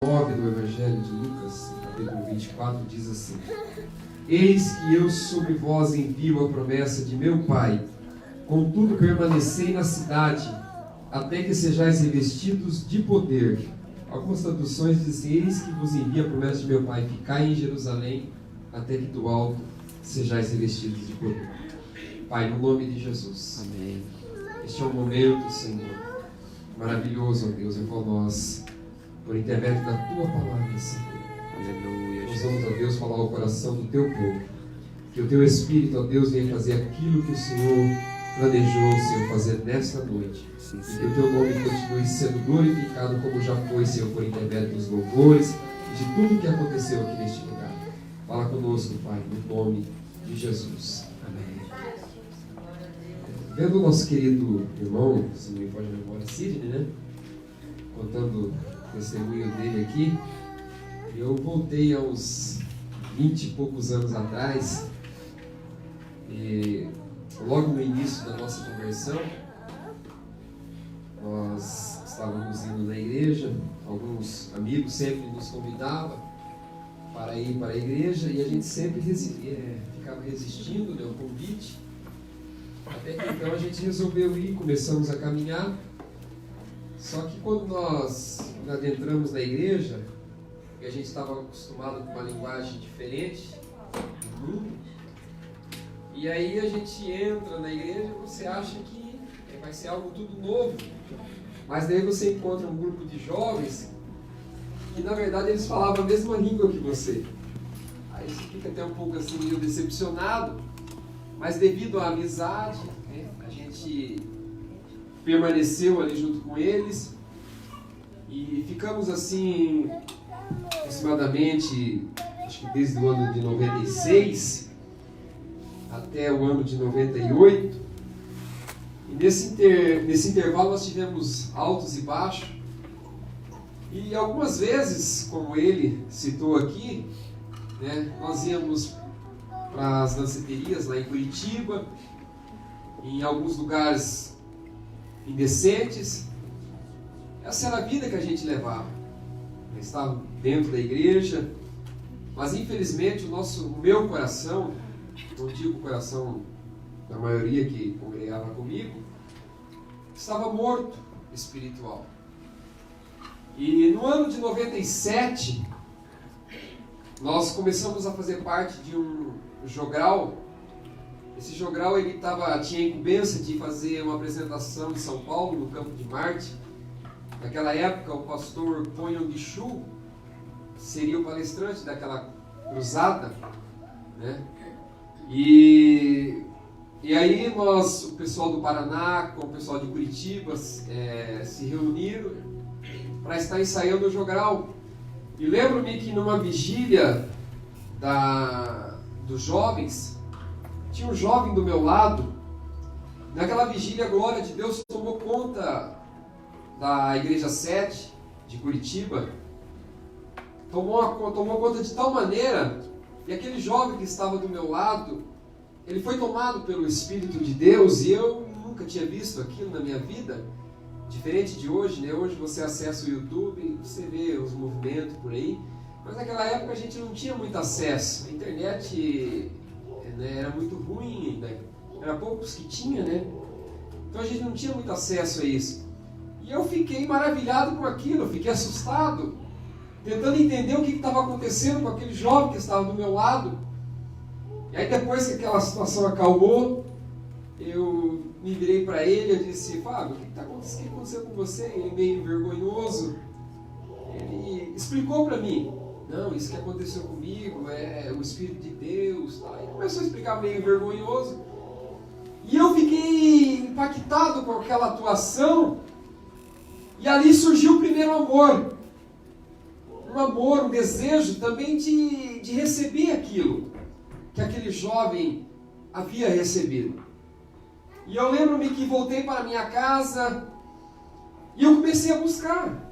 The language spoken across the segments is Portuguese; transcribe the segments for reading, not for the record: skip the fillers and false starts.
9 do Evangelho de Lucas, capítulo 24, diz assim: Eis que eu sobre vós envio a promessa de meu Pai, contudo permanecei na cidade, até que sejais revestidos de poder. Algumas traduções dizem: Eis que vos envia a promessa de meu Pai, ficai em Jerusalém, até que do alto sejais revestidos de poder. Pai, no nome de Jesus. Amém. Este é um momento, Senhor, maravilhoso, ó Deus, em qual nós, por intermédio da Tua palavra, Senhor, Aleluia. nós vamos, ó Deus, falar ao coração do Teu povo. Que o Teu Espírito, ó Deus, venha fazer aquilo que o Senhor planejou, Senhor, fazer nesta noite. Sim, E que Senhor. o Teu nome continue sendo glorificado como já foi, Senhor, por intermédio dos louvores e de tudo que aconteceu aqui neste lugar. Fala conosco, Pai, no nome de Jesus. Amém. Vendo o nosso querido irmão, se não me pode memória, Sidney, né? Contando o testemunho dele aqui, eu voltei a uns 20 e poucos anos atrás, e logo no início da nossa conversão, nós estávamos indo na igreja, alguns amigos sempre nos convidavam para ir para a igreja, e a gente sempre ficava resistindo, né, ao convite. Até que então a gente resolveu ir, começamos a caminhar. Só que quando nós adentramos na igreja, e a gente estava acostumado com uma linguagem diferente do mundo, e aí a gente entra na igreja e você acha que vai ser algo tudo novo. Mas daí você encontra um grupo de jovens que na verdade eles falavam a mesma língua que você. Aí você fica até um pouco assim meio decepcionado. Mas devido à amizade, né, a gente permaneceu ali junto com eles e ficamos assim aproximadamente, acho que desde o ano de 96 até o ano de 98. E nesse intervalo nós tivemos altos e baixos. E algumas vezes, como ele citou aqui, né, nós íamos para as danceterias lá em Curitiba, em alguns lugares indecentes. Essa era a vida que a gente levava. Eu estava dentro da igreja, mas infelizmente o meu coração, não digo o coração da maioria que congregava comigo, estava morto espiritual. E no ano de 97, nós começamos a fazer parte de um jogral. Esse jogral ele tinha a incumbência de fazer uma apresentação em São Paulo, no Campo de Marte. Naquela época, o pastor Ponho Chu seria o palestrante daquela cruzada, né? E aí o pessoal do Paraná com o pessoal de Curitiba se reuniram para estar ensaiando o jogral. E lembro-me que numa vigília dos jovens, tinha um jovem do meu lado. Naquela vigília, a glória de Deus tomou conta da Igreja 7 de Curitiba. Tomou conta de tal maneira, e aquele jovem que estava do meu lado, ele foi tomado pelo Espírito de Deus, e eu nunca tinha visto aquilo na minha vida. Diferente de hoje, né? Hoje você acessa o YouTube e você vê os movimentos por aí. Mas naquela época a gente não tinha muito acesso. A internet, né, era muito ruim ainda. Era poucos que tinha, né? Então a gente não tinha muito acesso a isso. E eu fiquei maravilhado com aquilo, eu fiquei assustado, tentando entender o que estava acontecendo com aquele jovem que estava do meu lado. E aí depois que aquela situação acalmou, eu me virei para ele e disse: Fábio, o que aconteceu com você? Ele meio vergonhoso, ele explicou para mim: não, isso que aconteceu comigo é o Espírito de Deus, tá? Ele começou a explicar meio vergonhoso, e eu fiquei impactado com aquela atuação. E ali surgiu o primeiro amor, um desejo também de receber aquilo que aquele jovem havia recebido. E eu lembro-me que voltei para a minha casa e eu comecei a buscar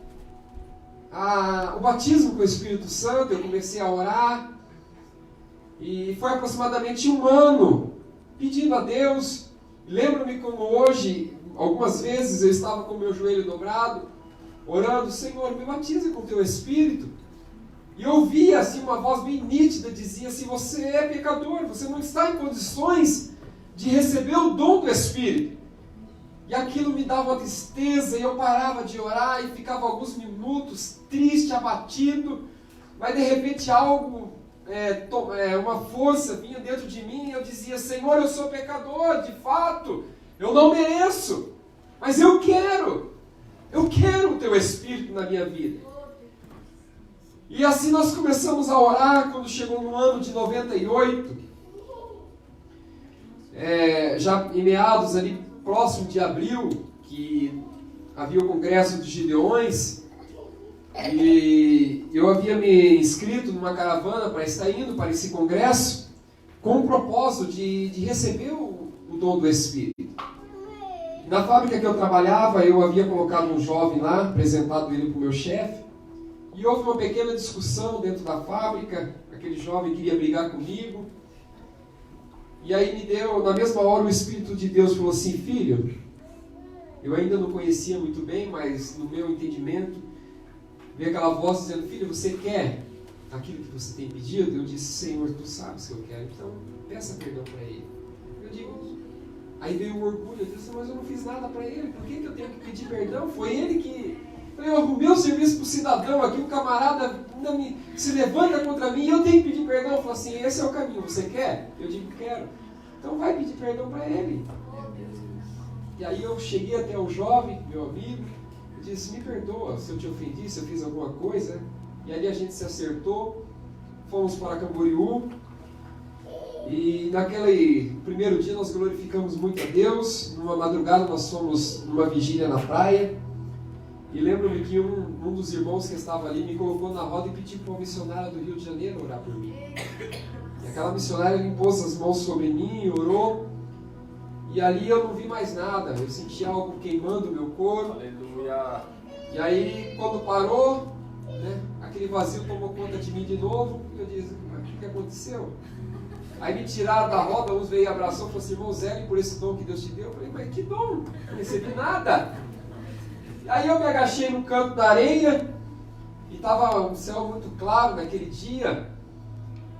o batismo com o Espírito Santo. Eu comecei a orar e foi aproximadamente um ano pedindo a Deus. Lembro-me como hoje, algumas vezes eu estava com o meu joelho dobrado orando, Senhor, me batiza com teu Espírito. E eu ouvia assim uma voz bem nítida, dizia assim, você é pecador, você não está em condições de receber o dom do Espírito. E aquilo me dava uma tristeza, e eu parava de orar e ficava alguns minutos triste, abatido, mas de repente algo, uma força vinha dentro de mim, e eu dizia, Senhor, eu sou pecador, de fato, eu não mereço, mas eu quero o teu Espírito na minha vida. E assim nós começamos a orar. Quando chegou no ano de 98, já em meados ali, próximo de abril, que havia o Congresso dos Gideões, e eu havia me inscrito numa caravana para estar indo para esse congresso, com o propósito de receber o dom do Espírito. Na fábrica que eu trabalhava, eu havia colocado um jovem lá, apresentado ele para o meu chefe, e houve uma pequena discussão dentro da fábrica. Aquele jovem queria brigar comigo, e aí na mesma hora o Espírito de Deus falou assim, filho, eu ainda não conhecia muito bem, mas no meu entendimento, veio aquela voz dizendo, filho, você quer aquilo que você tem pedido? Eu disse, Senhor, tu sabes que eu quero, então peça perdão para ele. Eu digo, aí veio o orgulho, eu disse, mas eu não fiz nada para ele, por que eu tenho que pedir perdão? Foi ele que... Eu arrumei o serviço para o cidadão aqui, o camarada ainda se levanta contra mim e eu tenho que pedir perdão. Eu falo assim, esse é o caminho, você quer? Eu digo, quero. Então vai pedir perdão para ele. E aí eu cheguei até o jovem, meu amigo, e disse, me perdoa se eu te ofendi, se eu fiz alguma coisa. E ali a gente se acertou, fomos para Camboriú. E naquele primeiro dia nós glorificamos muito a Deus. Numa madrugada nós fomos numa vigília na praia. E lembro-me que um dos irmãos que estava ali me colocou na roda e pediu para uma missionária do Rio de Janeiro orar por mim. E aquela missionária impôs as mãos sobre mim e orou. E ali eu não vi mais nada. Eu senti algo queimando o meu corpo. Aleluia. E aí quando parou, né, aquele vazio tomou conta de mim de novo. E eu disse, mas o que aconteceu? Aí me tiraram da roda, uns veio e abraçou e falou assim, irmão, zele por esse dom que Deus te deu. Eu falei, mas que dom? Não recebi nada. Aí eu me agachei no canto da areia, e estava um céu muito claro naquele dia,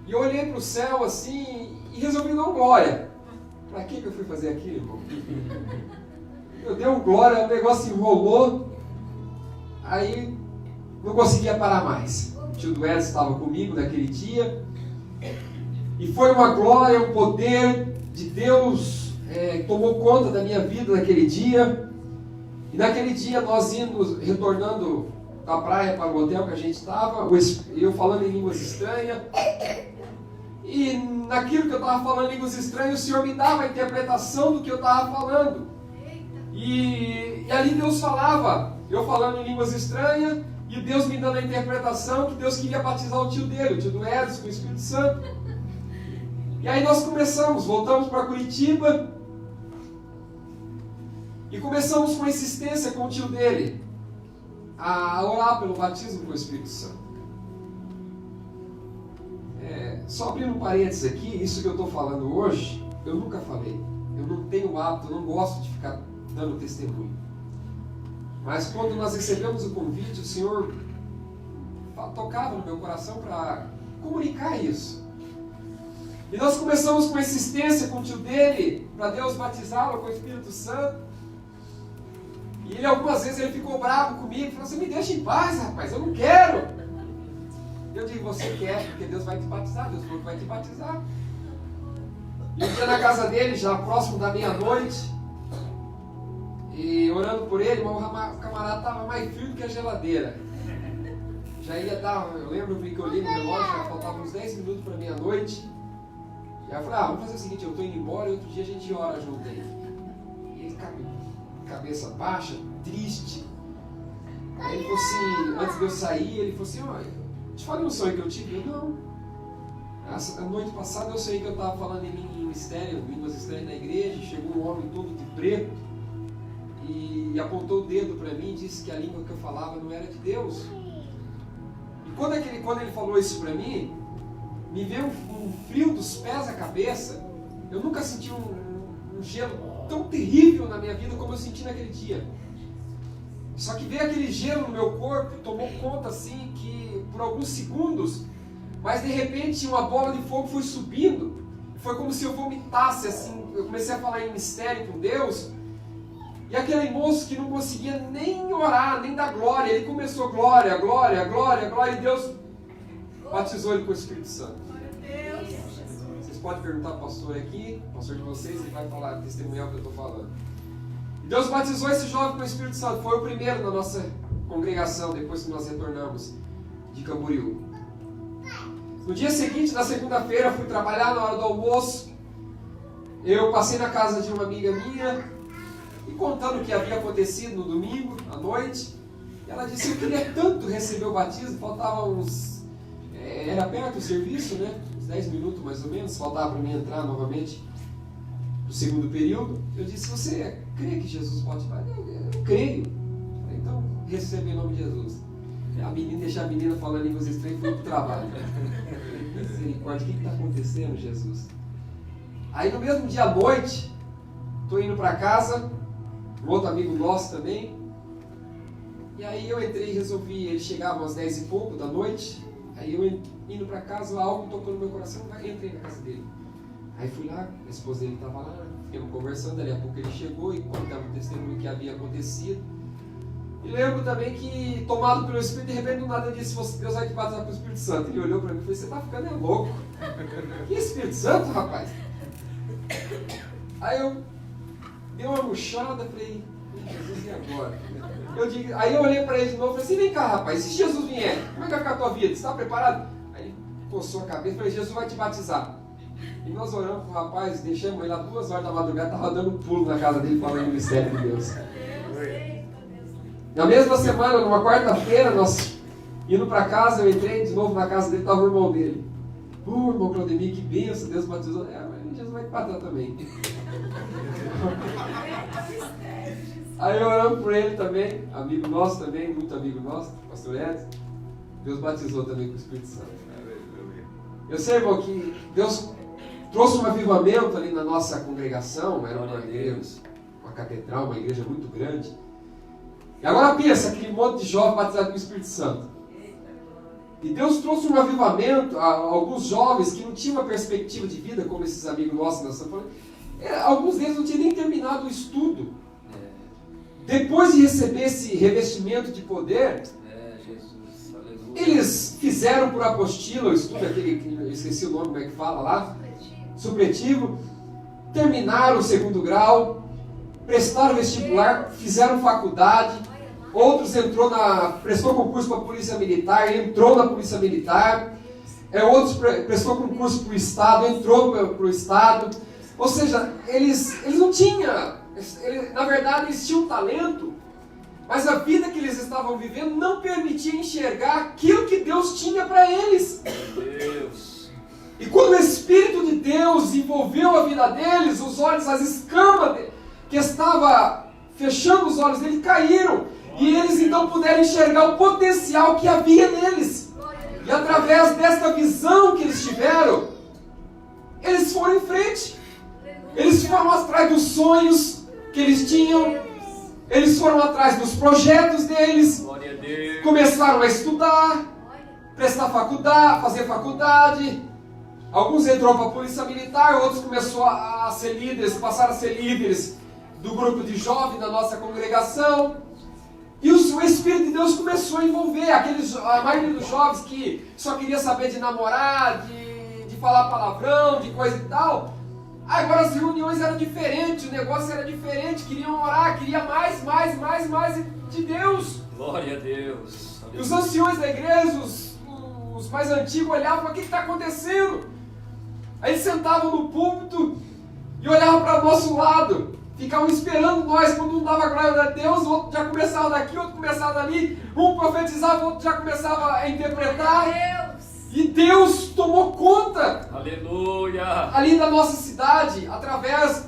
e eu olhei para o céu assim, e resolvi dar glória. Para que eu fui fazer aquilo, irmão? Eu dei um glória, o negócio enrolou, aí não conseguia parar mais. O tio do Edson estava comigo naquele dia, e foi uma glória, um poder de Deus que tomou conta da minha vida naquele dia. E naquele dia nós retornando da praia para o hotel que a gente estava, eu falando em línguas estranhas, e naquilo que eu estava falando em línguas estranhas, o Senhor me dava a interpretação do que eu estava falando. E ali Deus falava, eu falando em línguas estranhas, e Deus me dando a interpretação que Deus queria batizar o tio dele, o tio do Edson, com o Espírito Santo. E aí nós voltamos para Curitiba, e começamos com insistência com o tio dele a orar pelo batismo com o Espírito Santo. Só abrindo um parênteses aqui, isso que eu estou falando hoje, eu nunca falei. Eu não tenho o hábito, eu não gosto de ficar dando testemunho. Mas quando nós recebemos o convite, o Senhor tocava no meu coração para comunicar isso. E nós começamos com insistência com o tio dele, para Deus batizá-lo com o Espírito Santo. E ele algumas vezes ele ficou bravo comigo, falou assim, me deixa em paz, rapaz, eu não quero. Eu digo, você quer, porque Deus vai te batizar, Deus falou que vai te batizar. E eu ia na casa dele, já próximo da meia-noite, e orando por ele, mas o camarada estava mais frio do que a geladeira. Já ia dar, eu lembro que eu olhei no relógio, já faltavam uns 10 minutos para meia-noite. E aí eu falei, vamos fazer o seguinte, eu estou indo embora e outro dia a gente ora junto aí. E ele cabeça baixa, triste. Aí ele falou assim, antes de eu sair, ele falou assim, olha, te falei um sonho que eu tive? Eu não. A noite passada eu sonhei que eu estava falando em mistério, línguas estranhas na igreja, chegou um homem todo de preto e apontou o dedo para mim e disse que a língua que eu falava não era de Deus. E quando ele falou isso para mim, me veio um frio dos pés à cabeça. Eu nunca senti um gelo tão terrível na minha vida como eu senti naquele dia. Só que veio aquele gelo no meu corpo, tomou conta assim, que por alguns segundos, mas de repente uma bola de fogo foi subindo. Foi como se eu vomitasse assim. Eu comecei a falar em mistério com Deus. E aquele moço que não conseguia nem orar, nem dar glória, ele começou glória, glória, glória, glória, e Deus batizou ele com o Espírito Santo. Vocês podem perguntar para o pastor aqui, o pastor de vocês, ele vai falar, testemunhar o que eu estou falando. E Deus batizou esse jovem com o Espírito Santo, foi o primeiro na nossa congregação, depois que nós retornamos de Camboriú. No dia seguinte, na segunda-feira, fui trabalhar na hora do almoço. Eu passei na casa de uma amiga minha e contando o que havia acontecido no domingo, à noite. Ela disse, eu queria tanto receber o batismo, faltava uns... era perto o serviço, né? Uns 10 minutos mais ou menos, faltava para mim entrar novamente no segundo período. Eu disse, você crê que Jesus pode batizar? Eu creio. Falei, então, recebe em nome de Jesus. A menina, deixar a menina falando em línguas estranhas, foi para o trabalho. Misericórdia, o que está acontecendo, Jesus? Aí no mesmo dia à noite, estou indo para casa, um outro amigo nosso também, e aí eu entrei e resolvi, ele chegava às 10 e pouco da noite, aí eu indo para casa, algo tocou no meu coração, entrei na casa dele. Aí fui lá, a esposa dele estava lá, ficamos conversando, dali a pouco ele chegou e contava o testemunho que havia acontecido. E lembro também que, tomado pelo Espírito, de repente do nada ele disse, Deus vai te batizar com o Espírito Santo. Ele olhou para mim e falou, você está ficando louco. Que Espírito Santo, rapaz? Aí eu dei uma murchada, falei, Jesus, e agora? Aí eu olhei para ele de novo e falei assim, vem cá, rapaz, se Jesus vier, como é que vai ficar a tua vida? Você está preparado? Aí ele coçou a cabeça e falei, Jesus vai te batizar. E nós oramos para o rapaz, deixamos ele lá 2 horas da madrugada, estava dando um pulo na casa dele falando o mistério de Deus. Na mesma semana, numa quarta-feira, nós indo para casa, eu entrei de novo na casa dele, estava o irmão dele. Irmão Claudemir, que benção, Deus batizou. Mas Jesus vai te batizar também. Aí eu oramos por ele também, amigo nosso também, muito amigo nosso, pastor Edson. Deus batizou também com o Espírito Santo. Eu sei, irmão, que Deus trouxe um avivamento ali na nossa congregação, era uma igreja, uma catedral, uma igreja muito grande. E agora pensa, aquele monte de jovens batizados com o Espírito Santo. E Deus trouxe um avivamento a alguns jovens que não tinham uma perspectiva de vida, como esses amigos nossos que nós estamos falando. Alguns deles não tinham nem terminado o estudo. Depois de receber esse revestimento de poder, eles fizeram por apostila o estudo, aquele, eu esqueci o nome, como é que fala lá, supletivo, terminaram o 2º grau, prestaram vestibular, fizeram faculdade, outros prestou concurso para a Polícia Militar, entrou na Polícia Militar, outros prestou concurso para o Estado, entrou para o Estado. Ou seja, eles não tinham, na verdade eles tinham talento, mas a vida que eles estavam vivendo não permitia enxergar aquilo que Deus tinha para eles. Deus. E quando o Espírito de Deus envolveu a vida deles, os olhos, as escamas que estava fechando os olhos deles caíram. E eles então puderam enxergar o potencial que havia neles. E através desta visão que eles tiveram, eles foram em frente. Eles foram atrás dos sonhos que eles tinham. Eles foram atrás dos projetos deles. Começaram a estudar, prestar faculdade, fazer faculdade. Alguns entrou para a Polícia Militar, outros começaram a ser líderes, passaram a ser líderes do grupo de jovens da nossa congregação. E o Espírito de Deus começou a envolver a maioria dos jovens que só queria saber de namorar, de falar palavrão, de coisa e tal. Agora as reuniões eram diferentes, o negócio era diferente, queriam orar, queria mais de Deus. Glória a Deus. E os anciões da igreja, os mais antigos, olhavam e falavam, o que está acontecendo? Aí eles sentavam no púlpito e olhavam para o nosso lado. Ficavam esperando nós, quando um dava glória a Deus, o outro já começava daqui, o outro começava dali, um profetizava, o outro já começava a interpretar. E Deus tomou conta, aleluia, ali da nossa cidade, através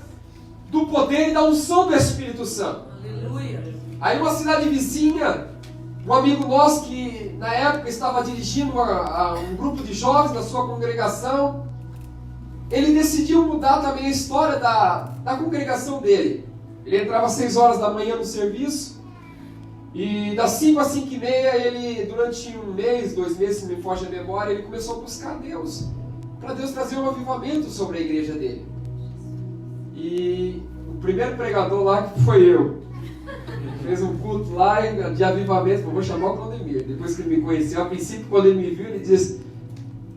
do poder e da unção do Espírito Santo. Aleluia. Aí uma cidade vizinha, um amigo nosso que na época estava dirigindo um grupo de jovens da sua congregação, ele decidiu mudar também a história da congregação dele. Ele entrava às 6 horas da manhã no serviço E das 5 às 5:30, ele, durante 1 mês, 2 meses, se não me foge a memória, ele começou a buscar Deus, para Deus trazer um avivamento sobre a igreja dele. E o primeiro pregador lá que foi eu. Fez um culto lá de avivamento, eu vou chamar o Claudemir. Depois que ele me conheceu, a princípio, quando ele me viu, ele disse: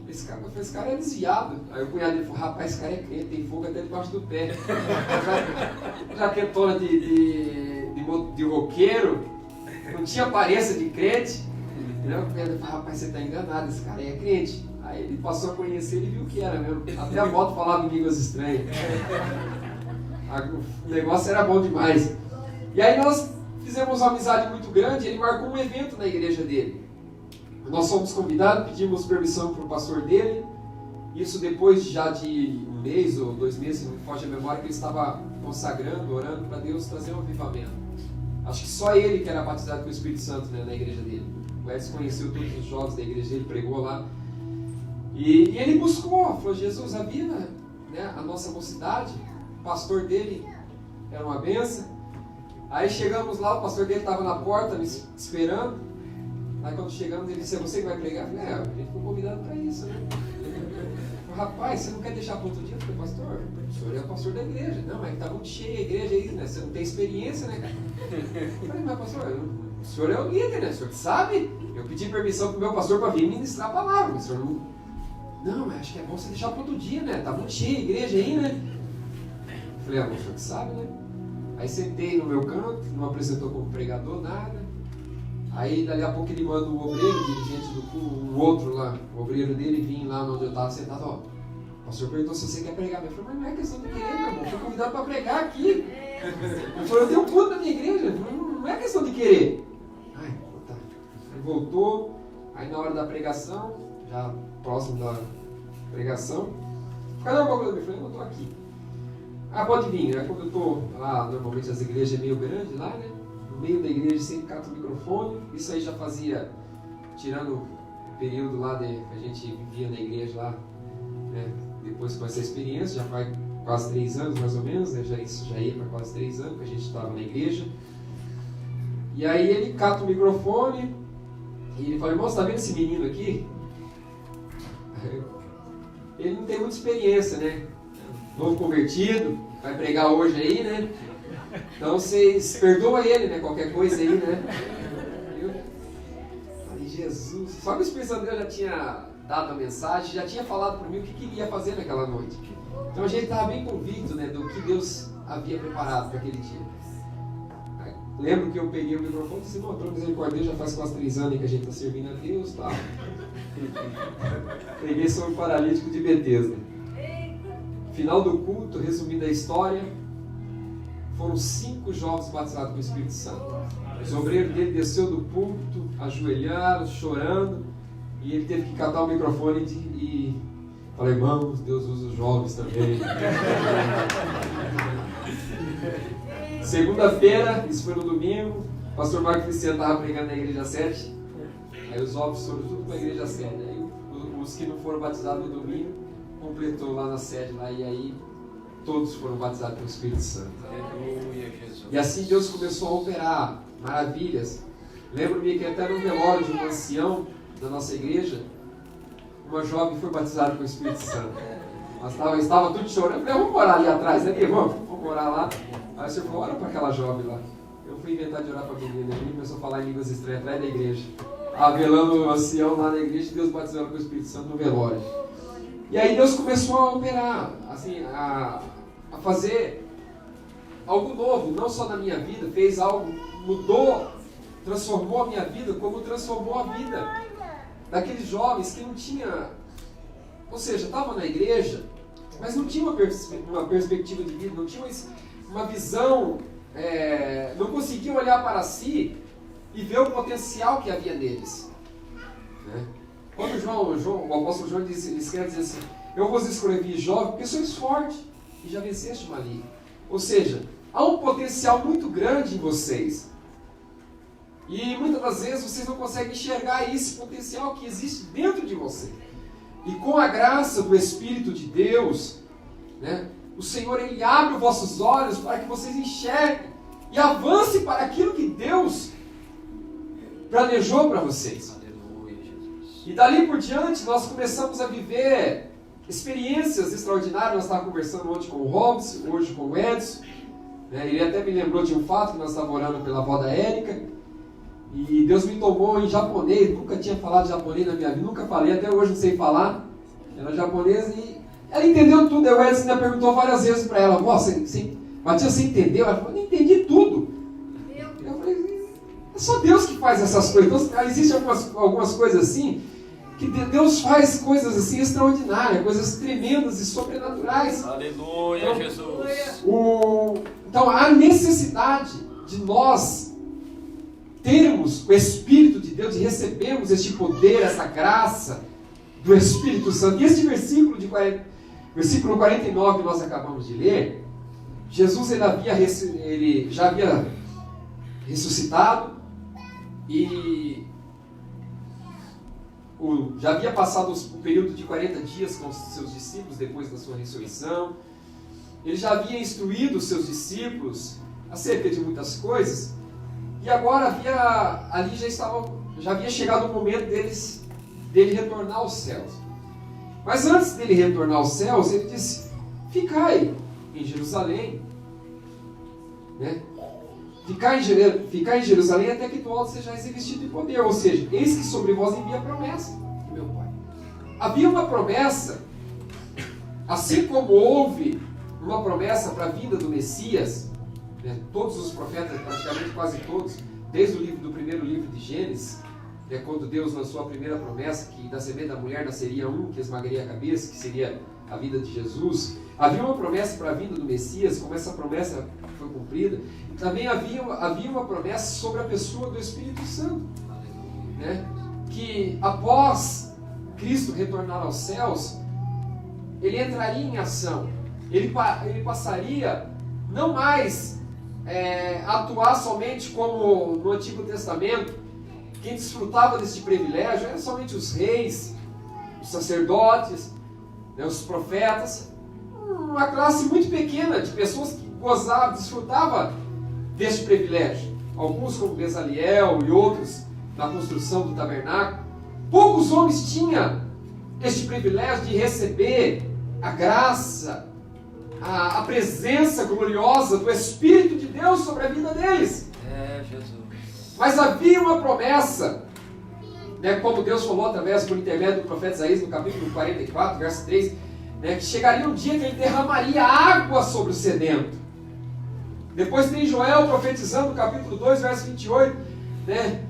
esse cara é desviado. Aí o cunhado dele falou: rapaz, esse cara é crente, tem fogo até debaixo do pé. Jaquetona de roqueiro, não tinha aparência de crente. O cunhado dele falou: rapaz, você está enganado, esse cara aí é crente. Aí ele passou a conhecer e viu que era mesmo. Até a moto falava em línguas estranhas. O negócio era bom demais. E aí nós fizemos uma amizade muito grande. Ele marcou um evento na igreja dele. Nós fomos convidados, pedimos permissão para o pastor dele. Isso depois já de 1 mês ou 2 meses, não me foge a memória, que ele estava consagrando, orando para Deus trazer um avivamento. Acho que só ele que era batizado com o Espírito Santo, né, na igreja dele. O Edson conheceu todos os jovens da igreja dele, pregou lá. E ele buscou, falou: Jesus, aviva, né, a nossa mocidade. O pastor dele era uma benção. Aí chegamos lá, o pastor dele estava na porta me esperando. Aí quando chegamos, ele disse: é você que vai pregar? Eu falei: a gente foi convidado para isso, né? Eu falei: rapaz, você não quer deixar para outro dia? Eu falei: pastor, o senhor é o pastor da igreja. Não, mas está muito cheia a igreja aí, né? Você não tem experiência, né, cara? Eu falei: mas pastor, o senhor é o líder, né? O senhor sabe? Eu pedi permissão para o meu pastor para vir ministrar a palavra. Mas o senhor não, mas acho que é bom você deixar para outro dia, né? Está muito cheia a igreja aí, né? Eu falei: o senhor que sabe, né? Aí sentei no meu canto, não apresentou como pregador, nada. Aí dali a pouco ele manda o obreiro, dirigente do culto, o outro lá, o obreiro dele, vir lá onde eu estava sentado: ó, o pastor perguntou se você quer pregar. Eu falei: mas não é questão de querer, meu irmão, eu fui convidado para pregar aqui. Ele falou: eu tenho um culto na minha igreja. Eu falei: não é questão de querer. Ai, tá. Ele voltou, aí na hora da pregação, já próximo da pregação, cadê o bagulho? Eu falei: eu estou aqui. Ah, pode vir, né? Quando eu estou lá, normalmente as igrejas é meio grande lá, né? No meio da igreja sempre cata o microfone. Isso aí já fazia, tirando o período lá que a gente vivia na igreja lá, né? Depois com essa experiência, já faz quase 3 anos mais ou menos, né? Isso já ia para quase 3 anos que a gente estava na igreja. E aí ele cata o microfone e ele fala: irmão, você está vendo esse menino aqui? Ele não tem muita experiência, né? Novo convertido, vai pregar hoje aí, né? Então vocês perdoam ele, né? Qualquer coisa aí, né? Eu falei: Jesus, só que o Espírito Santo já tinha dado a mensagem, já tinha falado para mim o que ele ia fazer naquela noite. Então a gente estava bem convicto, né, do que Deus havia preparado para aquele dia. Aí, lembro que eu peguei o microfone e disse: irmão, estou misericórdia, já faz quase 3 anos que a gente está servindo a Deus, tá? Preguei sobre o paralítico de Betesda. Final do culto, resumindo a história, foram 5 jovens batizados com o Espírito Santo. Os obreiros dele desceu do púlpito, ajoelharam, chorando, e ele teve que catar o microfone e falar: irmãos, Deus usa os jovens também. Segunda-feira, isso foi no domingo, o pastor Marco Cristiano estava pregando na igreja 7, aí os jovens foram tudo para a igreja 7, aí os que não foram batizados no domingo, completou lá na sede, lá, e aí todos foram batizados pelo Espírito Santo. Aleluia, Jesus. E assim Deus começou a operar maravilhas. Lembro-me que até no velório de um ancião da nossa igreja, uma jovem foi batizada com o Espírito Santo. Nós estava tudo chorando. Eu falei: vamos orar ali atrás, né, irmão? Vamos orar lá. Aí o senhor falou: ora para aquela jovem lá. Eu fui inventar de orar para a menina, ele começou a falar em línguas estranhas atrás da igreja. Avelando o ancião lá na igreja, e Deus batizou ela com o Espírito Santo no velório. E aí Deus começou a operar, assim, a fazer algo novo, não só na minha vida, fez algo, mudou, transformou a minha vida, como transformou a vida daqueles jovens que não tinha, ou seja, estavam na igreja, mas não tinha uma perspectiva de vida, não tinha uma visão, não conseguiam olhar para si e ver o potencial que havia neles, né? Quando o apóstolo João ele escreve, diz assim: eu vos escrevi jovem porque sois fortes e já venceste o maligno. Ou seja, há um potencial muito grande em vocês. E muitas das vezes vocês não conseguem enxergar esse potencial que existe dentro de vocês. E com a graça do Espírito de Deus, né, o Senhor ele abre os vossos olhos para que vocês enxerguem e avancem para aquilo que Deus planejou para vocês. Aleluia, Jesus. E dali por diante nós começamos a viver experiências extraordinárias. Nós estávamos conversando ontem com o Robson, hoje com o Edson. Ele até me lembrou de um fato que nós estávamos orando pela avó da Érica. E Deus me tomou em japonês. Nunca tinha falado japonês na minha vida, nunca falei, até hoje não sei falar. Ela é japonesa e ela entendeu tudo. O Edson ainda perguntou várias vezes para ela: Matias, você entendeu? Ela falou: não entendi tudo. Eu falei: é só Deus que faz essas coisas. Então, existem algumas coisas assim, que Deus faz coisas assim extraordinárias, coisas tremendas e sobrenaturais. Aleluia, então, Jesus. Então há necessidade de nós termos o Espírito de Deus, de recebermos este poder, essa graça do Espírito Santo. E este versículo 49 que nós acabamos de ler, Jesus ele já havia ressuscitado e já havia passado o período de 40 dias com os seus discípulos depois da sua ressurreição. Ele já havia instruído os seus discípulos acerca de muitas coisas. E agora já havia chegado o momento dele retornar aos céus. Mas antes dele retornar aos céus, ele disse: ficai em Jerusalém, né? Ficar em Jerusalém até que do alto sejais revestido de poder. Ou seja, eis que sobre vós envia a promessa de meu Pai. Havia uma promessa, assim como houve uma promessa para a vinda do Messias, né? Todos os profetas, praticamente quase todos, desde do primeiro livro de Gênesis, quando Deus lançou a primeira promessa, que da semente da mulher nasceria um que esmagaria a cabeça, que seria a vida de Jesus. Havia uma promessa para a vinda do Messias, como essa promessa foi cumprida. E também havia uma promessa sobre a pessoa do Espírito Santo, né? Que após Cristo retornar aos céus, ele entraria em ação. Ele passaria não mais a atuar somente como no Antigo Testamento. Quem desfrutava desse privilégio eram somente os reis, os sacerdotes, né, os profetas, uma classe muito pequena de pessoas que desfrutavam deste privilégio. Alguns como Bezaliel e outros na construção do tabernáculo. Poucos homens tinham este privilégio de receber a graça, a presença gloriosa do Espírito de Deus sobre a vida deles. Jesus. Mas havia uma promessa, né, como Deus falou através por intermédio do profeta Isaías no capítulo 44, verso 3, né, que chegaria um dia que ele derramaria água sobre o sedento. Depois tem Joel profetizando no capítulo 2, verso 28, né,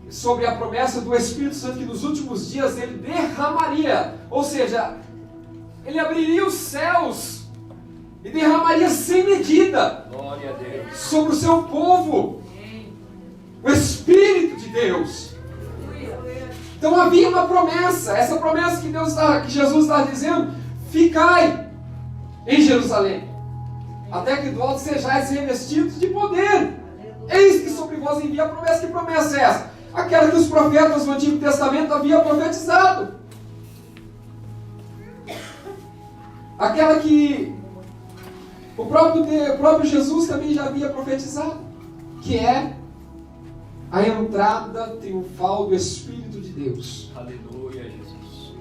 sobre a promessa do Espírito Santo, que nos últimos dias ele derramaria, ou seja, ele abriria os céus e derramaria sem medida. Glória a Deus. Sobre o seu povo o Espírito de Deus. Então havia uma promessa, essa promessa que Jesus está dizendo: ficai em Jerusalém, até que do alto sejais revestidos de poder. Eis que sobre vós envia a promessa. Que promessa é essa? Aquela que os profetas do Antigo Testamento haviam profetizado. Aquela que o próprio Jesus também já havia profetizado, que é a entrada triunfal do Espírito de Deus. Aleluia, Jesus.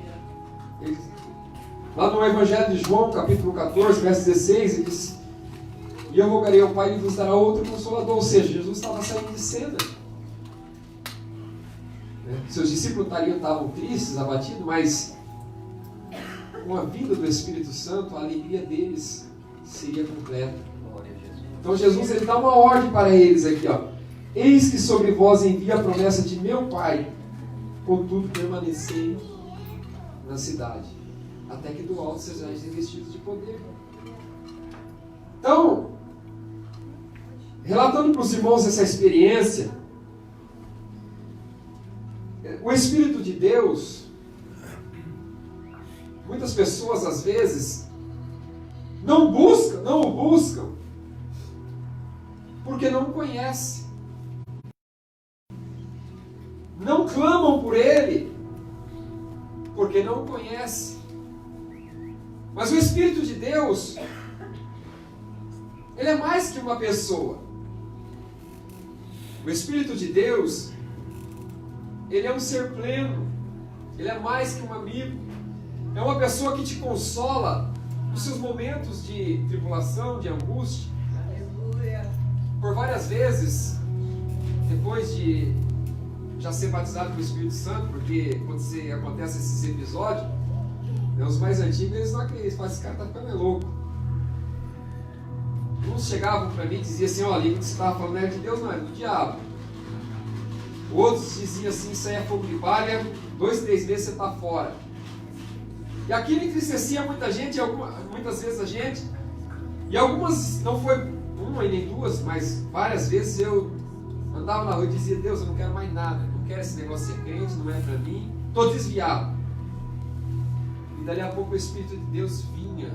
Lá no Evangelho de João, capítulo 14, verso 16, ele diz: e eu rogarei ao Pai e vos dará outro Consolador. Ou seja, Jesus estava saindo de cena. Seus discípulos estavam tristes, abatidos, mas com a vinda do Espírito Santo, a alegria deles seria completa. Glória a Jesus. Então Jesus ele dá uma ordem para eles aqui, ó: eis que sobre vós envia a promessa de meu Pai, contudo permanecei na cidade, até que do alto sejais revestidos de poder. Então, relatando para os irmãos essa experiência, o Espírito de Deus, muitas pessoas às vezes não o buscam, porque não o conhecem. Não clamam por Ele, porque não o conhecem. Mas o Espírito de Deus, Ele é mais que uma pessoa. O Espírito de Deus, Ele é um ser pleno. Ele é mais que um amigo. É uma pessoa que te consola nos seus momentos de tribulação, de angústia. Aleluia. Por várias vezes, depois de já ser batizado com o Espírito Santo, porque quando acontece esses episódios, né, os mais antigos, eles não acreditam, eles falam, esse cara está ficando louco. Uns chegavam para mim e diziam assim, olha, o que você estava falando não é de Deus, não, é do diabo. Outros diziam assim, isso aí é fogo de palha, 2, 3 meses você está fora. E aquilo entristecia muita gente, muitas vezes a gente, e algumas, não foi uma e nem duas, mas várias vezes eu andava na rua e dizia, Deus, eu não quero mais nada, não quero esse negócio de ser crente, não é para mim, estou desviado. E dali a pouco o Espírito de Deus vinha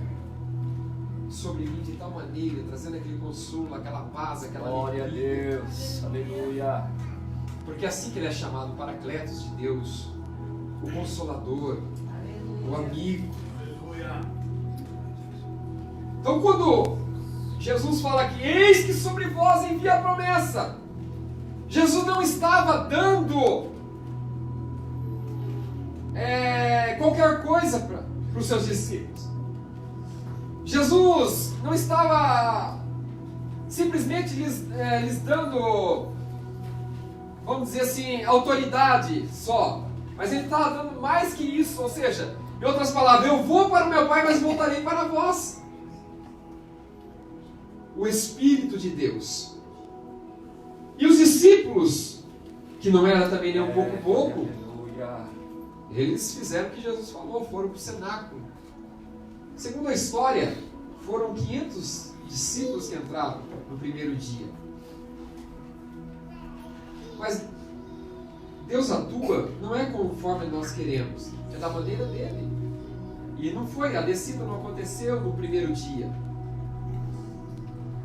sobre mim de tal maneira, trazendo aquele consolo, aquela paz, aquela Glória a alegria. Deus. Aleluia. Porque é assim que ele é chamado, Paracletos de Deus, o Consolador, o amigo. Então quando Jesus fala que eis que sobre vós envia a promessa, Jesus não estava dando qualquer coisa para os seus discípulos. Jesus não estava simplesmente lhes dando, vamos dizer assim, autoridade só, mas ele estava dando mais que isso, ou seja, em outras palavras, eu vou para o meu Pai, mas voltarei para vós. O Espírito de Deus. E os discípulos, que não era também nem um pouco, Aleluia. eles fizeram o que Jesus falou, foram para o cenáculo. Segundo a história, foram 500 discípulos que entraram no primeiro dia. Mas Deus atua não é conforme nós queremos, é da maneira dele. E não foi, a descida não aconteceu no primeiro dia.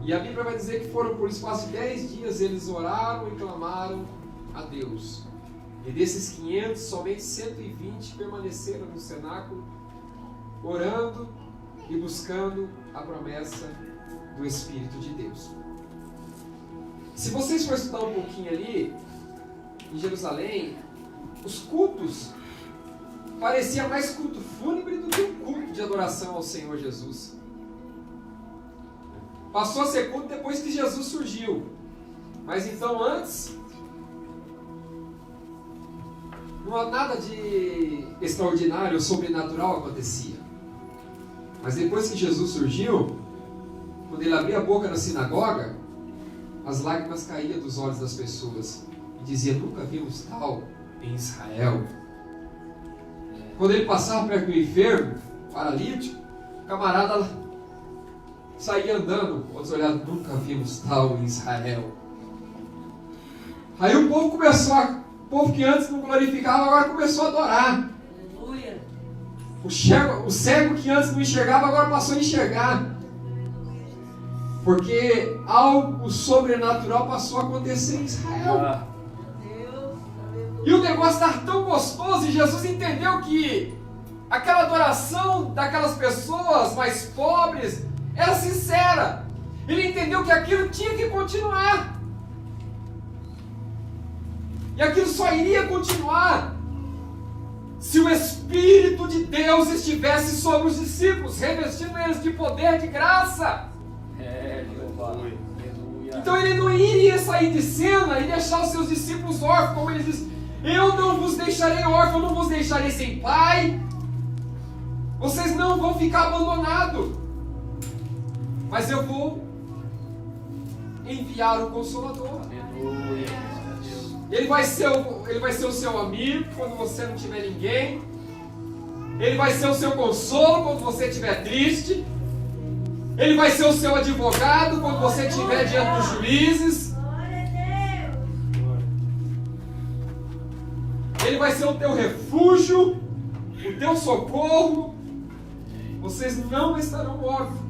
E a Bíblia vai dizer que foram por espaço de 10 dias, eles oraram e clamaram a Deus. E desses 500, somente 120 permaneceram no cenáculo, orando e buscando a promessa do Espírito de Deus. Se vocês forem estudar um pouquinho ali, em Jerusalém, os cultos parecia mais culto fúnebre do que um culto de adoração ao Senhor Jesus. Passou a ser culto depois que Jesus surgiu. Mas então antes, não há nada de extraordinário ou sobrenatural acontecia. Mas depois que Jesus surgiu, quando ele abria a boca na sinagoga, as lágrimas caíam dos olhos das pessoas. E dizia, nunca vimos tal em Israel. Quando ele passava perto do enfermo, paralítico, o camarada saía andando, outros olhavam, nunca vimos tal em Israel. Aí o povo o povo que antes não glorificava, agora começou a adorar. Aleluia. O cego que antes não enxergava, agora passou a enxergar. Porque algo sobrenatural passou a acontecer em Israel. E o negócio estava tão gostoso, e Jesus entendeu que aquela adoração daquelas pessoas mais pobres era sincera. Ele entendeu que aquilo tinha que continuar. E aquilo só iria continuar se o Espírito de Deus estivesse sobre os discípulos, revestindo eles de poder, de graça. Jeová. Aleluia. Então ele não iria sair de cena e deixar os seus discípulos órfãos, como ele diz, eu não vos deixarei órfãos, não vos deixarei sem pai, vocês não vão ficar abandonados, mas eu vou enviar o Consolador. Aleluia. Ele vai ser o seu amigo quando você não tiver ninguém, ele vai ser o seu consolo quando você estiver triste, ele vai ser o seu advogado quando você estiver diante dos juízes. Ele vai ser o teu refúgio, o teu socorro. Vocês não estarão órfãos.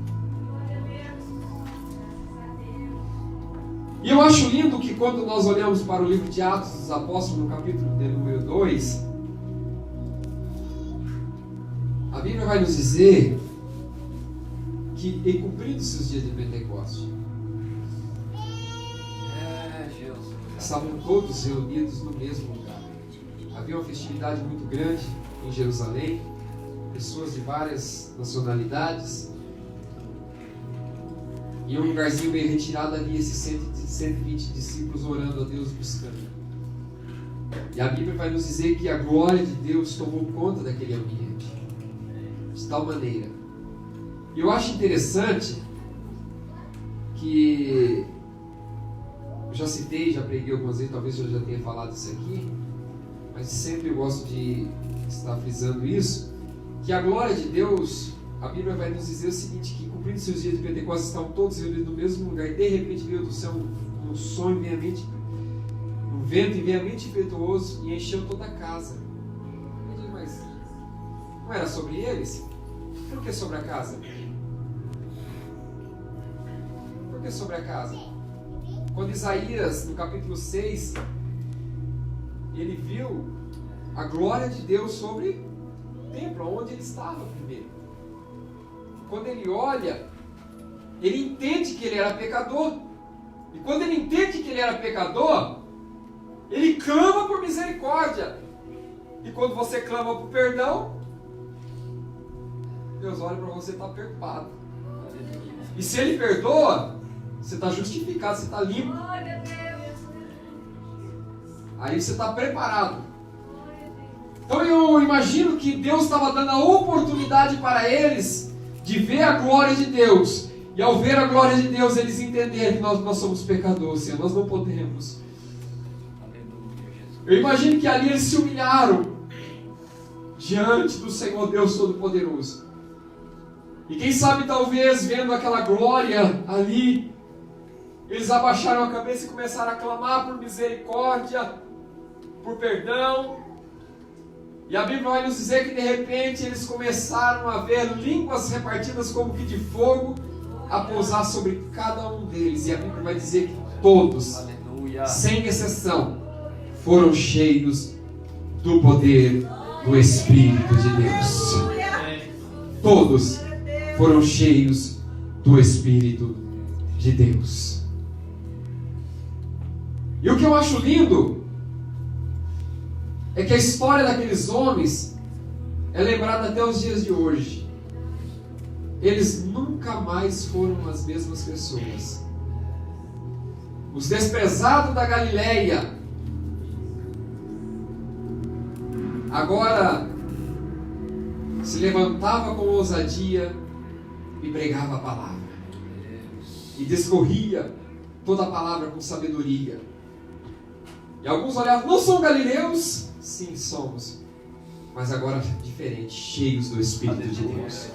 E eu acho lindo que quando nós olhamos para o livro de Atos dos Apóstolos, no capítulo de número 2, a Bíblia vai nos dizer que, em cumprindo-se os dias de Pentecostes, Jesus. estavam todos reunidos no mesmo lugar. havia uma festividade muito grande em Jerusalém, pessoas de várias nacionalidades, e um lugarzinho meio retirado ali, esses 120 discípulos orando a Deus, buscando. E a Bíblia vai nos dizer que a glória de Deus tomou conta daquele ambiente, de tal maneira. E eu acho interessante que eu já citei, já preguei algumas vezes, talvez eu já tenha falado isso aqui, mas sempre eu gosto de estar frisando isso, que a glória de Deus, a Bíblia vai nos dizer o seguinte, que cumprindo seus dias de Pentecostes, estavam todos reunidos no mesmo lugar, e de repente veio do céu um sonho veemente, um vento veemente impetuoso, e encheu toda a casa. Eu digo, mas não era sobre eles? Por que sobre a casa? Por que sobre a casa? Quando Isaías, no capítulo 6, ele viu a glória de Deus sobre o templo, onde ele estava primeiro. Quando ele olha, ele entende que ele era pecador. E quando ele entende que ele era pecador, ele clama por misericórdia. E quando você clama por perdão, Deus olha para você e está perturbado. E se ele perdoa, você está justificado, você está limpo. Aí você está preparado. Então eu imagino que Deus estava dando a oportunidade para eles de ver a glória de Deus. E ao ver a glória de Deus, eles entenderam que nós somos pecadores, Senhor, nós não podemos. Eu imagino que ali eles se humilharam diante do Senhor Deus Todo-Poderoso. E quem sabe talvez vendo aquela glória ali, eles abaixaram a cabeça e começaram a clamar por misericórdia, por perdão. E a Bíblia vai nos dizer que de repente eles começaram a ver línguas repartidas como que de fogo a pousar sobre cada um deles. E a Bíblia vai dizer que todos, Aleluia. sem exceção, foram cheios do poder do Espírito de Deus. Todos foram cheios do Espírito de Deus. E o que eu acho lindo é que a história daqueles homens é lembrada até os dias de hoje. Eles nunca mais foram as mesmas pessoas. Os desprezados da Galileia agora se levantava com ousadia e pregava a palavra. E discorria toda a palavra com sabedoria. E alguns olhavam, não são galileus? Sim, somos. Mas agora diferente, cheios do Espírito de Deus.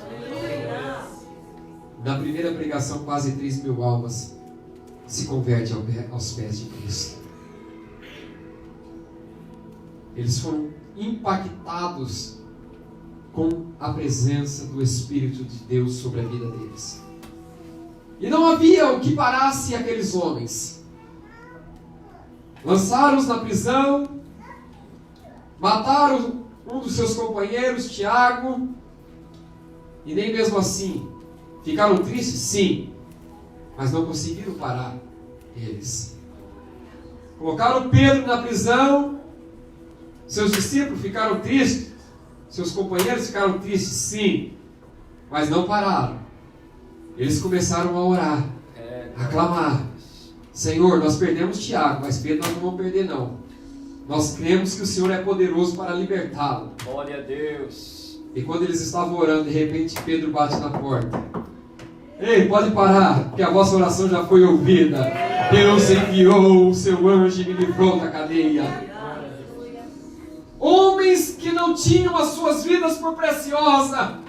Na primeira pregação, quase 3.000 almas se convertem aos pés de Cristo. Eles foram impactados com a presença do Espírito de Deus sobre a vida deles. E não havia o que parasse aqueles homens. Lançaram-os na prisão, mataram um dos seus companheiros, Tiago, e nem mesmo assim ficaram tristes, sim, mas não conseguiram parar eles. Colocaram Pedro na prisão, seus discípulos ficaram tristes, seus companheiros ficaram tristes, sim, mas não pararam. Eles começaram a orar, a clamar: Senhor, nós perdemos Tiago, mas Pedro nós não vamos perder não. Nós cremos que o Senhor é poderoso para libertá-lo. Glória a Deus. E quando eles estavam orando, de repente Pedro bate na porta. Ei, pode parar, porque a vossa oração já foi ouvida. Deus enviou o seu anjo e me livrou da cadeia. Homens que não tinham as suas vidas por preciosa,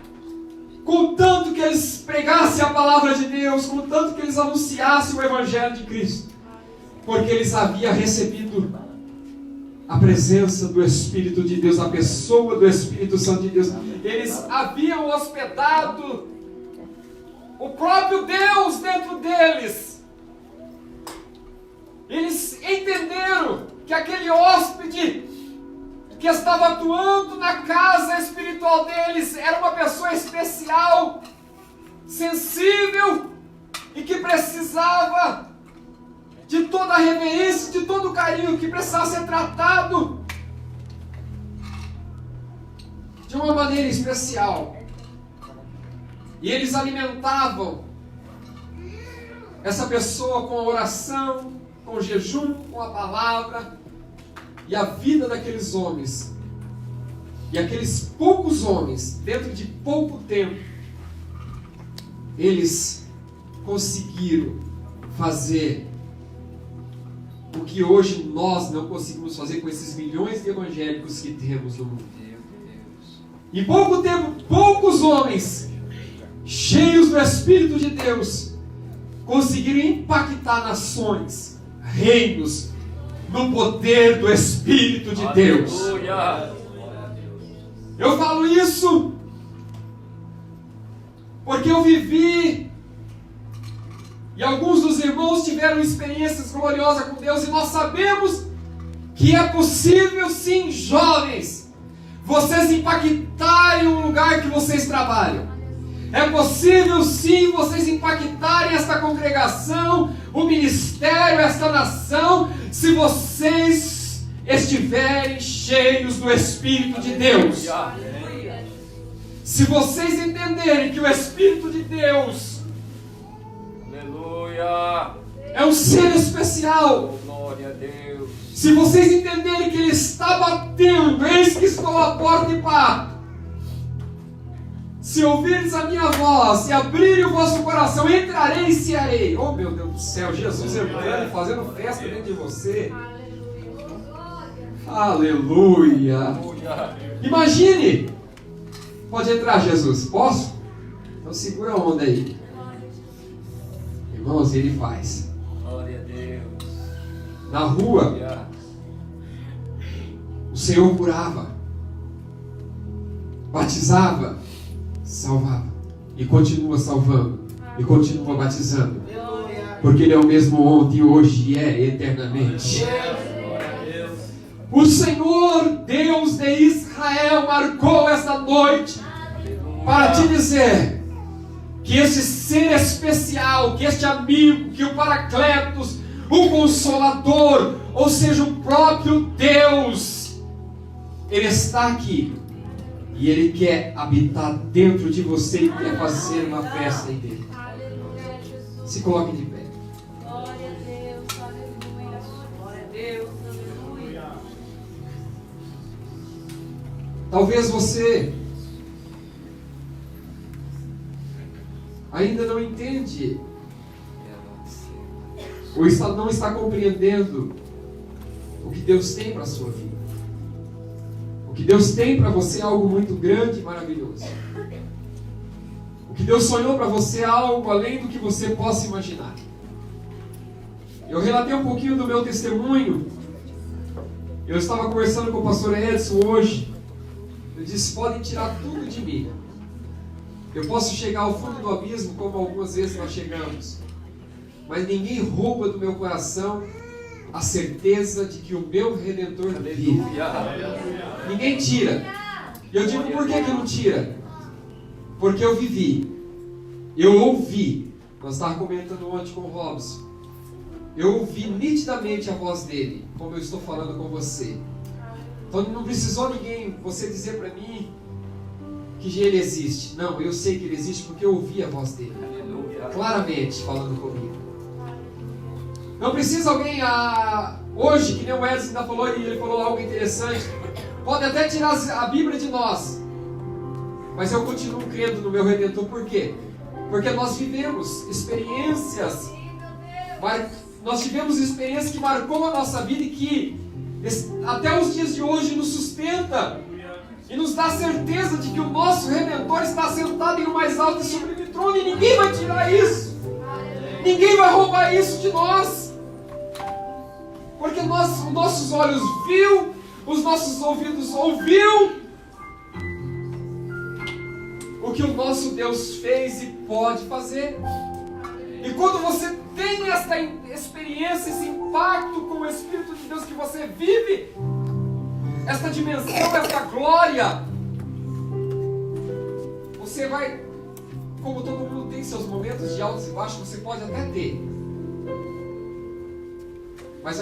contanto que eles pregassem a palavra de Deus, contanto que eles anunciassem o Evangelho de Cristo, porque eles haviam recebido a presença do Espírito de Deus, a pessoa do Espírito Santo de Deus. Eles haviam hospedado o próprio Deus dentro deles. Eles entenderam que aquele hóspede que estava atuando na casa espiritual deles era uma pessoa especial, sensível e que precisava de toda a reverência, de todo o carinho, que precisava ser tratado de uma maneira especial. E eles alimentavam essa pessoa com a oração, com o jejum, com a palavra. E a vida daqueles homens, e aqueles poucos homens, dentro de pouco tempo, eles conseguiram fazer o que hoje nós não conseguimos fazer com esses milhões de evangélicos que temos no mundo. Em pouco tempo, poucos homens, cheios do Espírito de Deus, conseguiram impactar nações, reinos, no poder do Espírito de Deus. Eu falo isso porque eu vivi e alguns dos irmãos tiveram experiências gloriosas com Deus, e nós sabemos que é possível sim, jovens, vocês impactarem o lugar que vocês trabalham. É possível sim vocês impactarem esta congregação, o ministério, esta nação, se vocês estiverem cheios do Espírito de Deus. Se vocês entenderem que o Espírito de Deus, aleluia, é um ser especial. Glória a Deus. Se vocês entenderem que Ele está batendo, eis que estou à porta e bato. Se ouvirdes a minha voz e abrirem o vosso coração, entrarei e cearei. Oh meu Deus do céu, Jesus entrando e fazendo festa dentro de você. Aleluia. Aleluia. Imagine. Pode entrar, Jesus. Posso? Então segura a onda aí. Irmãos, Ele faz. Glória a Deus. Na rua, Aleluia. o Senhor curava, batizava, salvava, e continua salvando, e continua batizando, porque Ele é o mesmo ontem, hoje e é eternamente. O Senhor Deus de Israel marcou esta noite para te dizer que esse ser especial, que este amigo, que o Paracletos, o Consolador, ou seja, o próprio Deus, Ele está aqui. E Ele quer habitar dentro de você e quer fazer uma festa em Ele. Se coloque de pé. Glória a Deus, aleluia. Glória a Deus, aleluia. Talvez você ainda não entende ou não está compreendendo o que Deus tem para a sua vida. O que Deus tem para você é algo muito grande e maravilhoso. O que Deus sonhou para você é algo além do que você possa imaginar. Eu relatei um pouquinho do meu testemunho. Eu estava conversando com o pastor Edson hoje. Eu disse, podem tirar tudo de mim. Eu posso chegar ao fundo do abismo, como algumas vezes nós chegamos. Mas ninguém rouba do meu coração a certeza de que o meu Redentor vive. Ninguém tira. E eu digo, por que não tira? Porque eu vivi. Eu ouvi. Nós estávamos comentando ontem com o Robson. Eu ouvi nitidamente a voz dele, como eu estou falando com você. Então não precisou ninguém, você dizer para mim que ele existe. Não, eu sei que ele existe porque eu ouvi a voz dele. Claramente falando comigo. Não precisa alguém, hoje, que nem o Edson ainda falou, e ele falou algo interessante, pode até tirar a Bíblia de nós, mas eu continuo crendo no meu Redentor. Por quê? Porque nós vivemos experiências, nós tivemos experiências que marcou a nossa vida e que até os dias de hoje nos sustenta e nos dá certeza de que o nosso Redentor está sentado em um mais alto e sublime trono, e ninguém vai tirar isso, ninguém vai roubar isso de nós. Porque os nossos olhos viu, os nossos ouvidos ouviu o que o nosso Deus fez e pode fazer. E quando você tem esta experiência, esse impacto com o Espírito de Deus que você vive, esta dimensão, esta glória, você vai, como todo mundo tem seus momentos de altos e baixos, você pode até ter. Mas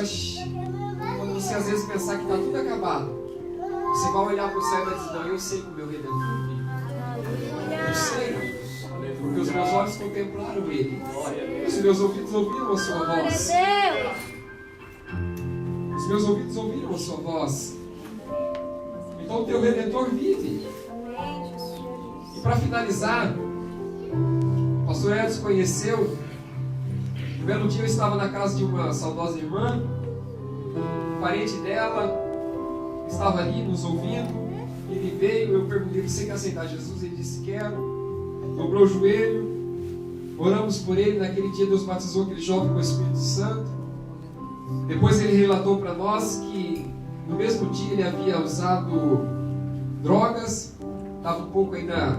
quando você às vezes pensar que está tudo acabado, Você vai olhar para o céu e vai dizer: não, eu sei que o meu Redentor vive. Eu sei, porque os meus olhos contemplaram Ele. Os meus ouvidos ouviram a sua voz. Os meus ouvidos ouviram a sua voz. Então o teu Redentor vive. E para finalizar, o pastor Edson conheceu. Um belo dia eu estava na casa de uma saudosa irmã, parente dela estava ali nos ouvindo. Ele veio, eu perguntei: você quer aceitar Jesus? Ele disse: quero. Dobrou o joelho, oramos por ele. Naquele dia Deus batizou aquele jovem com o Espírito Santo. Depois ele relatou para nós que no mesmo dia ele havia usado drogas, estava um pouco ainda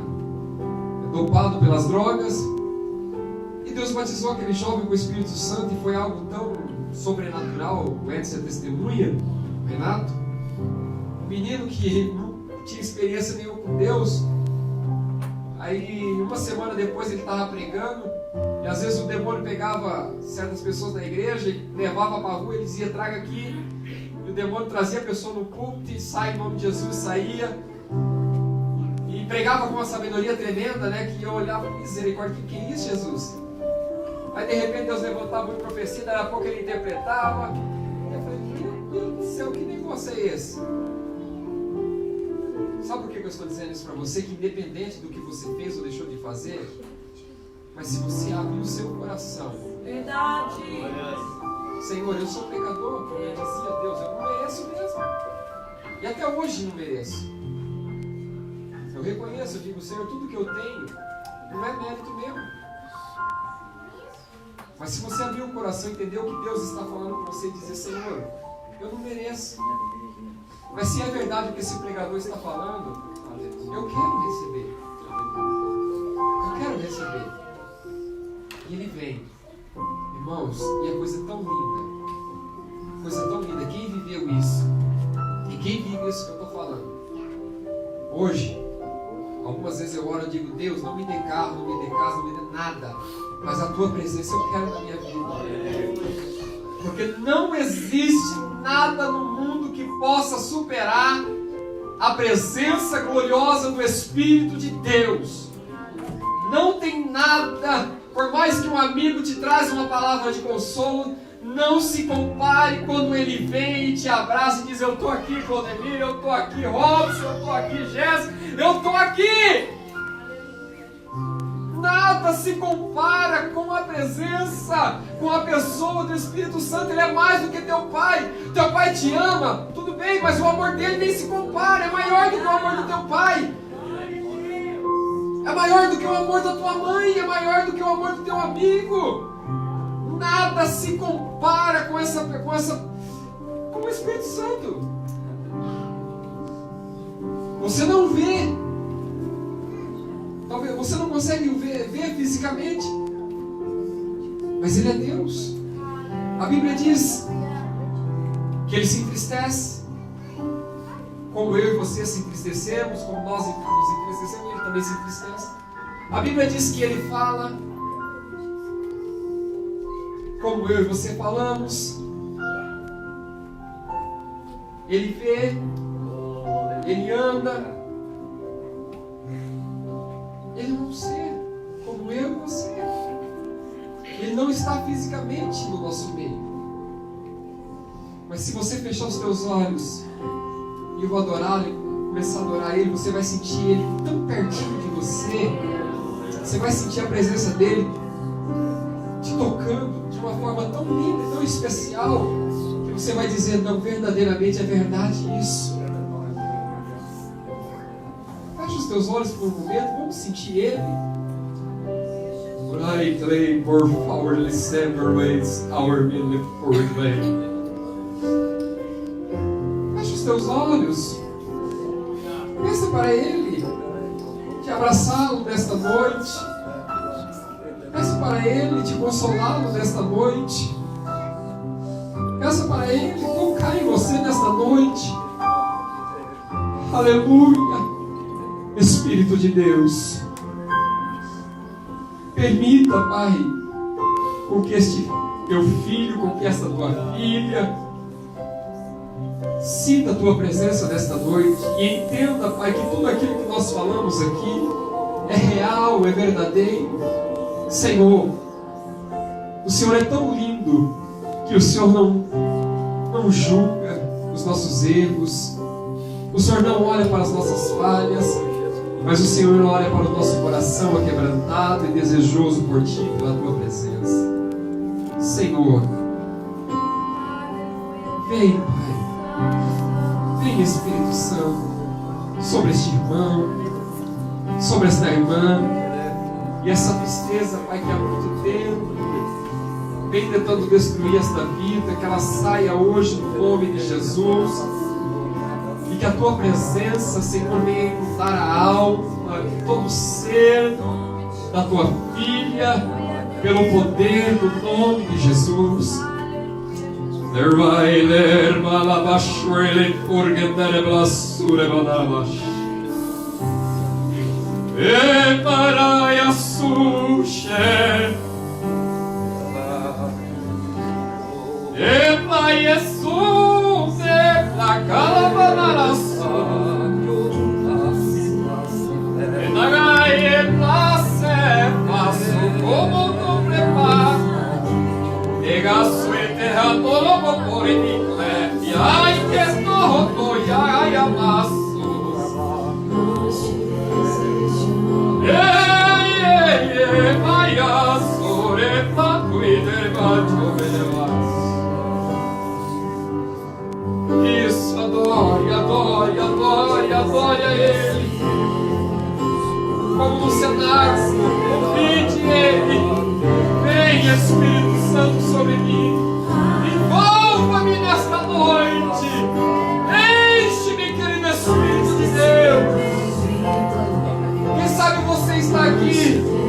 dopado pelas drogas, e Deus batizou aquele jovem com o Espírito Santo, e foi algo tão sobrenatural. O Edson é testemunha, o Renato, um menino que não tinha experiência nenhuma com Deus. Aí uma semana depois ele estava pregando, e às vezes o demônio pegava certas pessoas na igreja e levava para a rua. Ele dizia: traga aqui, e o demônio trazia a pessoa no púlpito e sai em nome de Jesus, saía e pregava com uma sabedoria tremenda, né? Que eu olhava: misericórdia, que é isso, Jesus? Aí de repente Deus levantava uma profecia, daí a pouco ele interpretava. Eu falei: meu Deus do céu, que negócio é esse? Sabe por que eu estou dizendo isso para você? Que independente do que você fez ou deixou de fazer, mas se você abrir o seu coração, Verdade. Senhor, eu sou pecador, como eu dizia a Deus, eu não mereço mesmo. E até hoje não mereço. Eu reconheço, eu digo: Senhor, tudo que eu tenho não é mérito meu. Mas se você abrir o coração e entender o que Deus está falando com você e dizer: Senhor, eu não mereço. Mas se é verdade o que esse pregador está falando, eu quero receber. Eu quero receber. E ele vem. Irmãos, e é coisa tão linda. Coisa tão linda. Quem viveu isso? E quem vive isso que eu estou falando? Hoje, algumas vezes eu oro e digo: Deus, não me dê carro, não me dê casa, não me dê nada, mas a tua presença eu quero na minha vida. Porque não existe nada no mundo que possa superar a presença gloriosa do Espírito de Deus. Não tem nada. Por mais que um amigo te traz uma palavra de consolo, não se compare quando ele vem e te abraça e diz: eu estou aqui, Claudemir, eu estou aqui, Robson, eu estou aqui, Jéssica, eu estou aqui. Nada se compara com a presença, com a pessoa do Espírito Santo. Ele é mais do que teu pai. Teu pai te ama, tudo bem, mas o amor dele nem se compara. É maior do que o amor do teu pai. É maior do que o amor da tua mãe. É maior do que o amor do teu amigo. Nada se compara com o Espírito Santo. Você não vê. Talvez você não consegue ver fisicamente, mas Ele é Deus. A Bíblia diz que Ele se entristece, como eu e você se entristecemos, como nós nos entristecemos, Ele também se entristece. A Bíblia diz que Ele fala, como eu e você falamos. Ele vê, Ele anda. Ele é um ser como eu e você. Ele não está fisicamente no nosso meio. Mas se você fechar os teus olhos e eu adorar, começar a adorar Ele, você vai sentir Ele tão pertinho de você. Você vai sentir a presença dEle te tocando de uma forma tão linda e tão especial, que você vai dizer: não, verdadeiramente é verdade isso. Feche os teus olhos por um momento, vamos sentir Ele. Brightly more powerfully separates our belief for it. Feche os teus olhos. Peça para Ele te abraçá-lo nesta noite. Peça para Ele te consolá-lo nesta noite. Peça para Ele tocar em você nesta noite. Aleluia. Espírito de Deus, permita, Pai, com que este teu filho, com que esta tua filha Sinta a Tua presença nesta noite e entenda, Pai, que tudo aquilo que nós falamos aqui é real, é verdadeiro. Senhor, o Senhor é tão lindo que o Senhor não julga os nossos erros. O Senhor não olha para as nossas falhas, mas o Senhor olha para o nosso coração aquebrantado e desejoso por Ti, pela Tua presença. Senhor, vem, Pai, vem, Espírito Santo, sobre este irmão, sobre esta irmã, e essa tristeza, Pai, que há muito tempo vem tentando destruir esta vida, que ela saia hoje no nome de Jesus, e que a Tua presença, Senhor, venha inundar a alma, todo o ser da Tua filha, pelo poder do nome de Jesus. Epa Jesus, la calabanaração, enagai place, passo como tu prepara, negaço enterrado logo por inique, e ai que estou e ai amasso. Vai a sore pa cuide bacio isso, adore, adore, adore, adore a Ele. Como no cenário, convide Ele. Vem, Espírito Santo, sobre mim. Envolva-me nesta noite. Enche-me, querido Espírito de Deus. Quem sabe você está aqui